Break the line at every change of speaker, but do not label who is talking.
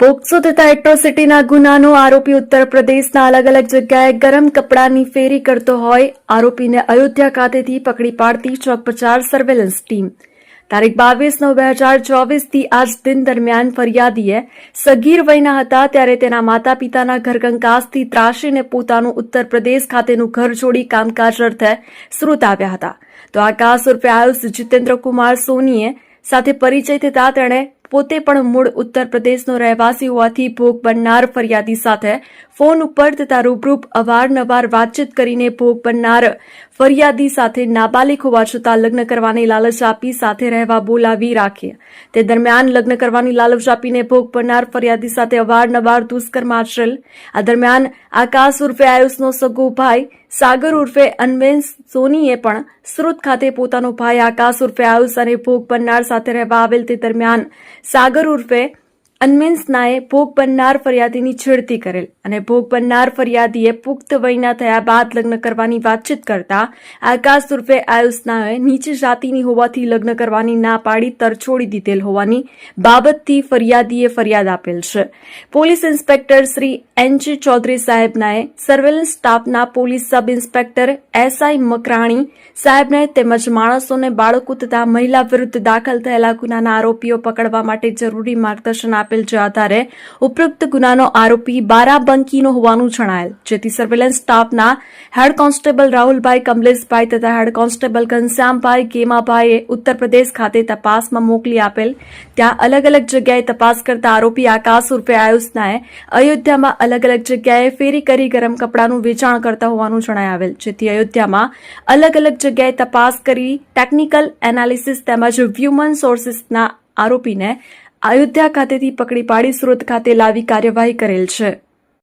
POCSO તથા એટ્રોસિટીના ગુનાનો આરોપી ઉત્તર પ્રદેશના અલગ અલગ જગ્યાએ ગરમ કપડાની ફેરી કરતો હોય આરોપીને અયોધ્યા ખાતેથી પકડી પાડતી ચોક બજાર સર્વેલન્સ ટીમ તારીખ 22/9/2024થી આજ દિન દરમિયાન ફરિયાદીએ સગીર વયના હતા ત્યારે તેના માતા પિતાના ઘરકંકાસથી ત્રાસીને પોતાનું ઉત્તર પ્રદેશ ખાતેનું ઘર છોડી કામકાજ અર્થે સુરત આવ્યા હતા તો આકાશ ઉર્ફે આયુષ જીતેન્દ્ર કુમાર સોનીએ સાથે પરિચય થતા તેણે પોતે પણ મૂળ ઉત્તર પ્રદેશનો રહેવાસી હોવાથી ભોગ બનનાર ફરિયાદી સાથે ફોન ઉપર તથા રૂબરૂ અવારનવાર વાતચીત કરીને ભોગ બનનાર ફરિયાદી સાથે નાબાલિગ હોવા છતાં લગ્ન કરવાની લાલચ આપી સાથે રહેવા બોલાવી રાખી તે દરમિયાન લગ્ન કરવાની લાલચ આપીને ભોગ બનનાર ફરિયાદી સાથે અવારનવાર દુષ્કર્મ આચરેલ આ દરમિયાન આકાશ ઉર્ફે આયુષનો સગો ભાઈ સાગર ઉર્ફે અન્વેન્સ સોનીએ પણ સુરત ખાતે પોતાનો ભાઈ આકાશ ઉર્ફે આયુષ અને ભોગ બનનાર સાથે રહેવા આવેલ તે દરમિયાન સાગર ઉર્ફે અન્વેન્સનાએ ભોગ બનનાર ફરિયાદીની છેડતી કરેલ અને ભોગ બનનાર ફરિયાદીએ પુખ્ત વયના થયા બાદ લગ્ન કરવાની વાતચીત કરતા આકાશ ઉર્ફે આયુષનાએ નીચી જાતિની હોવાથી લગ્ન કરવાની ના પાડી તરછોડી દીધેલ હોવાની બાબતથી ફરિયાદીએ ફરિયાદ આપેલ છે police inspector Shri N G Chaudhari સાહેબનાએ સર્વેલન્સ સ્ટાફના police sub inspector SI Makrani સાહેબને તેમજ માણસોને બાળકો તથા મહિલા વિરુદ્ધ દાખલ થયેલા ગુનાના આરોપીઓ પકડવા માટે જરૂરી માર્ગદર્શન આપેલ જે આધારે ઉપરોક્ત ગુનાનો આરોપી બારાબંકીનો હોવાનું જણાયેલ જેથી સર્વેલન્સ સ્ટાફના હેડ કોન્સ્ટેબલ રાહુલભાઈ કમલેશભાઈ તથા હેડ કોન્સ્ટેબલ ઘનશ્યામભાઈ ગેમાભાઈએ ઉત્તર પ્રદેશ ખાતે તપાસમાં મોકલી આપેલ ત્યાં અલગ અલગ જગ્યાએ તપાસ કરતા આરોપી આકાશ ઉર્ફે આયુષનાએ અયોધ્યામાં અલગ અલગ જગ્યાએ ફેરી કરી ગરમ કપડાનું વેચાણ કરતા હોવાનું જણાવેલ જેથી અયોધ્યામાં અલગ અલગ જગ્યાએ તપાસ કરી ટેકનિકલ એનાલિસિસ તેમજ હ્યુમન સોર્સિસના આરોપીને અયોધ્યા ખાતેથી પકડી પાડી સુરત ખાતે લાવી કાર્યવાહી કરેલ છે।